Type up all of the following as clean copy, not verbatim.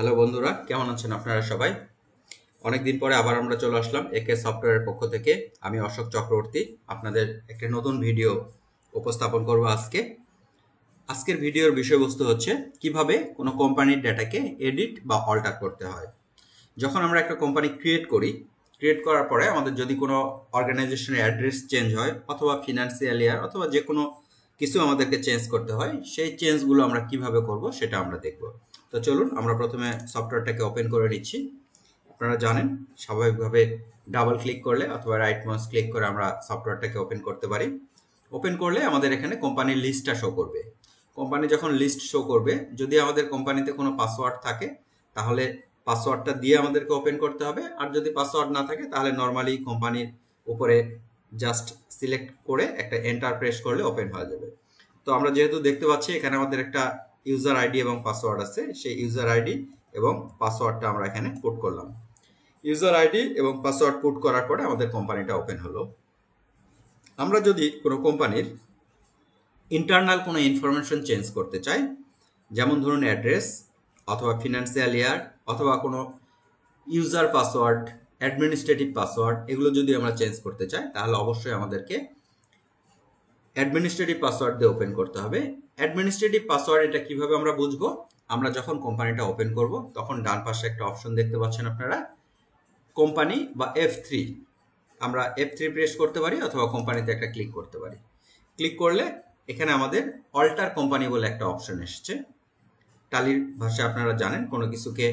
Hello বন্ধুরা, কেমন আছেন আপনারা সবাই? অনেকদিন পরে আবার আমরা চলে আসলাম একে সফটওয়্যারের পক্ষ থেকে। আমি অশোক চক্রবর্তী আপনাদের একটা নতুন ভিডিও উপস্থাপন করব আজকের ভিডিওর বিষয়বস্তু হচ্ছে কিভাবে কোনো কোম্পানির ডেটাকে এডিট বা অল্টার করতে হয়। যখন আমরা একটা কোম্পানি ক্রিয়েট করার পরে আমাদের যদি কোনো অর্গানাইজেশনের অ্যাড্রেস চেঞ্জ হয় অথবা ফিনান্সিয়াল ইয়ার অথবা যে কোনো কিছু আমাদেরকে চেঞ্জ করতে হয়, সেই চেঞ্জগুলো আমরা কিভাবে করব সেটা আমরা দেখব। তো চলুন আমরা প্রথমে সফটওয়্যারটাকে ওপেন করে নিচ্ছি। আপনারা জানেন স্বাভাবিকভাবে ডাবল ক্লিক করলে অথবা রাইট মাউস ক্লিক করে আমরা সফটওয়্যারটাকে ওপেন করতে পারি। ওপেন করলে আমাদের এখানে কোম্পানির লিস্টটা শো করবে। কোম্পানি যখন লিস্ট শো করবে, যদি আমাদের কোম্পানিতে কোনো পাসওয়ার্ড থাকে তাহলে পাসওয়ার্ডটা দিয়ে আমাদেরকে ওপেন করতে হবে, আর যদি পাসওয়ার্ড না থাকে তাহলে নর্মালি কোম্পানির উপরে জাস্ট সিলেক্ট করে একটা এন্টার প্রেস করলে ওপেন হয়ে যাবে। তো আমরা যেহেতু দেখতে পাচ্ছি এখানে আমাদের একটা ইউজার আইডি এবং পাসওয়ার্ড আছে, সেই ইউজার আইডি এবং পাসওয়ার্ডটা আমরা এখানে পুট করলাম। ইউজার আইডি এবং পাসওয়ার্ড পুট করার পরে আমাদের কোম্পানিটা ওপেন হলো। আমরা যদি কোনো কোম্পানির ইন্টারনাল কোনো ইনফরমেশন চেঞ্জ করতে চাই, যেমন ধরুন অ্যাড্রেস অথবা ফিনান্সিয়াল ইয়ার অথবা কোনো ইউজার পাসওয়ার্ড, অ্যাডমিনিস্ট্রেটিভ পাসওয়ার্ড, এগুলো যদি আমরা চেঞ্জ করতে চাই তাহলে অবশ্যই আমাদেরকে অ্যাডমিনিস্ট্রেটিভ পাসওয়ার্ড দিয়ে ওপেন করতে হবে। অ্যাডমিনিস্ট্রেটিভ পাসওয়ার্ড এটা কিভাবে আমরা বুঝবো? আমরা যখন কোম্পানিটা ওপেন করব তখন ডান পাশে একটা অপশন দেখতে পাচ্ছেন আপনারা, কোম্পানি বা F3। আমরা F3 প্রেস করতে পারি অথবা কোম্পানিতে একটা ক্লিক করতে পারি। ক্লিক করলে এখানে আমাদের অল্টার কোম্পানি বলে একটা অপশন এসছে। টালির ভাষায় আপনারা জানেন কোনো কিছুকে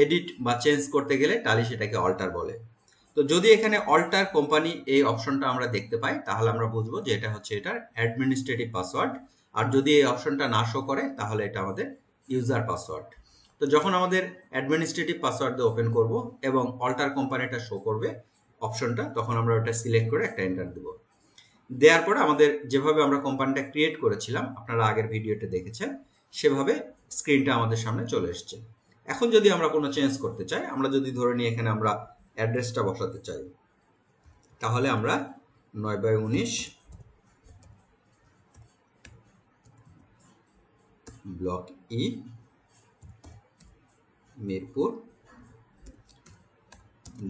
এডিট বা চেঞ্জ করতে গেলে টালি সেটাকে অল্টার বলে। তো যদি এখানে অল্টার কোম্পানি এই অপশনটা আমরা দেখতে পাই তাহলে আমরা বুঝবো যে এটা হচ্ছে এটার অ্যাডমিনিস্ট্রেটিভ পাসওয়ার্ড, আর যদি এই অপশনটা না শো করে তাহলে এটা আমাদের ইউজার পাসওয়ার্ড। তো যখন আমাদের অ্যাডমিনিস্ট্রেটিভ পাসওয়ার্ড দিয়ে ওপেন করব এবং অল্টার কোম্পানিটা শো করবে অপশনটা, তখন আমরা ওটা সিলেক্ট করে একটা এন্টার দেব। দেওয়ার পরে আমাদের যেভাবে আমরা কোম্পানিটা ক্রিয়েট করেছিলাম, আপনারা আগের ভিডিওতে দেখেছেন, সেভাবে স্ক্রিনটা আমাদের সামনে চলে এসছে। এখন যদি আমরা কোনো চেঞ্জ করতে চাই, আমরা যদি ধরে নিই এখানে আমরা অ্যাড্রেসটা বসাতে চাই, তাহলে আমরা 9/19 ব্লক ই, মিরপুর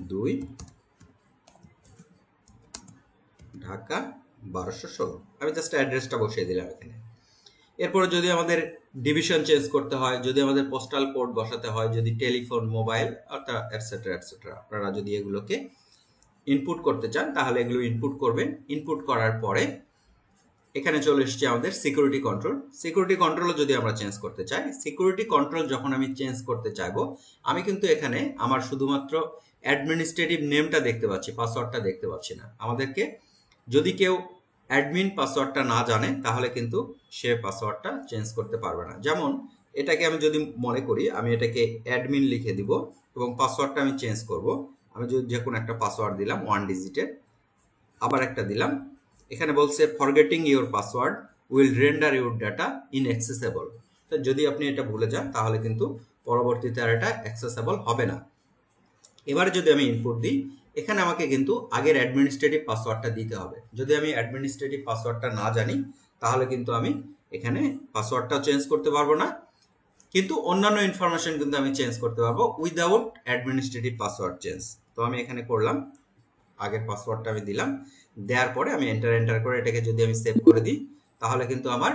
2, ঢাকা 1216, আমি জাস্ট অ্যাড্রেসটা বসিয়ে দিলাম এখানে। এরপরে যদি আমাদের ডিভিশন চেঞ্জ করতে হয়, যদি আমাদের পোস্টাল কোড বসাতে হয়, যদি টেলিফোন, মোবাইল অর্থাৎ এটসেট্রা এটসেট্রা, আপনারা যদি এগুলোকে ইনপুট করতে চান তাহলে এগুলো ইনপুট করবেন। ইনপুট করার পরে এখানে চলে এসেছে আমাদের সিকিউরিটি কন্ট্রোল। সিকিউরিটি কন্ট্রোলও যদি আমরা চেঞ্জ করতে চাই, সিকিউরিটি কন্ট্রোল যখন আমি চেঞ্জ করতে চাইবো, আমি কিন্তু এখানে আমার শুধুমাত্র অ্যাডমিনিস্ট্রেটিভ নেমটা দেখতে পাচ্ছি, পাসওয়ার্ডটা দেখতে পাচ্ছি না। আমাদেরকে যদি কেউ অ্যাডমিন পাসওয়ার্ডটা না জানে তাহলে কিন্তু সে পাসওয়ার্ডটা চেঞ্জ করতে পারবে না। যেমন এটাকে আমি যদি মনে করি আমি এটাকে অ্যাডমিন লিখে দিব এবং পাসওয়ার্ডটা আমি চেঞ্জ করব। আমি যদি যে কোনো একটা পাসওয়ার্ড দিলাম 1 ডিজিটের, আবার একটা দিলাম, এখানে বলছে forgetting your password will render your data inaccessible. তো যদি আপনি এটা ভুলে যান তাহলে কিন্তু পরবর্তীতে আর এটা অ্যাক্সেসেবল হবে না। এবারে যদি আমি ইনপুট দিই, এখানে আমাকে কিন্তু আগের অ্যাডমিনিস্ট্রেটিভ পাসওয়ার্ডটা দিতে হবে। যদি আমি অ্যাডমিনিস্ট্রেটিভ পাসওয়ার্ডটা না জানি তাহলে কিন্তু আমি এখানে পাসওয়ার্ডটাও চেঞ্জ করতে পারবো না, কিন্তু অন্যান্য ইনফরমেশন কিন্তু আমি চেঞ্জ করতে পারবো উইদাউট অ্যাডমিনিস্ট্রেটিভ পাসওয়ার্ড চেঞ্জ। তো আমি এখানে করলাম, আগের পাসওয়ার্ডটা আমি দিলাম, দেওয়ার পরে আমি এন্টার করে এটাকে যদি আমি সেভ করে দিই তাহলে কিন্তু আমার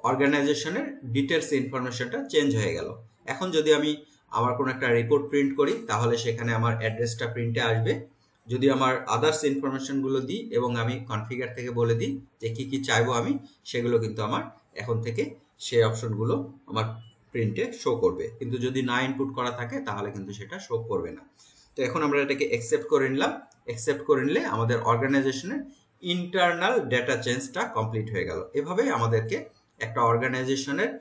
অর্গানাইজেশনের ডিটেলস ইনফরমেশনটা চেঞ্জ হয়ে গেল। এখন যদি আমি আমার কোনো একটা রিপোর্ট প্রিন্ট করি তাহলে সেখানে আমার অ্যাড্রেসটা প্রিন্টে আসবে। যদি আমার আদার্স ইনফরমেশনগুলো দিই এবং আমি কনফিগার থেকে বলে দিই যে কী কী চাইবো আমি, সেগুলো কিন্তু আমার এখন থেকে সেই অপশনগুলো আমার প্রিন্টে শো করবে। কিন্তু যদি না ইনপুট করা থাকে তাহলে কিন্তু সেটা শো করবে না। তো এখন আমরা এটাকে অ্যাকসেপ্ট করে নিলাম। অ্যাকসেপ্ট করে নিলে আমাদের অর্গানাইজেশনের ইন্টারনাল ডেটা চেঞ্জটা কমপ্লিট হয়ে গেল। এভাবেই আমাদেরকে একটা অর্গানাইজেশনের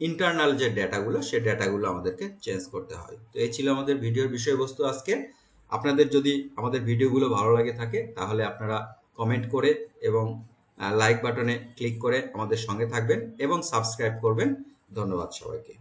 ইন্টারনাল যে ডেটাগুলো, সেই ডেটাগুলো আমাদেরকে চেঞ্জ করতে হয়। তো এই ছিল আমাদের ভিডিওর বিষয়বস্তু আজকে। আপনাদের যদি আমাদের ভিডিওগুলো ভালো লাগে থাকে তাহলে আপনারা কমেন্ট করে এবং লাইক বাটনে ক্লিক করে আমাদের সঙ্গে থাকবেন এবং সাবস্ক্রাইব করবেন। ধন্যবাদ সবাইকে।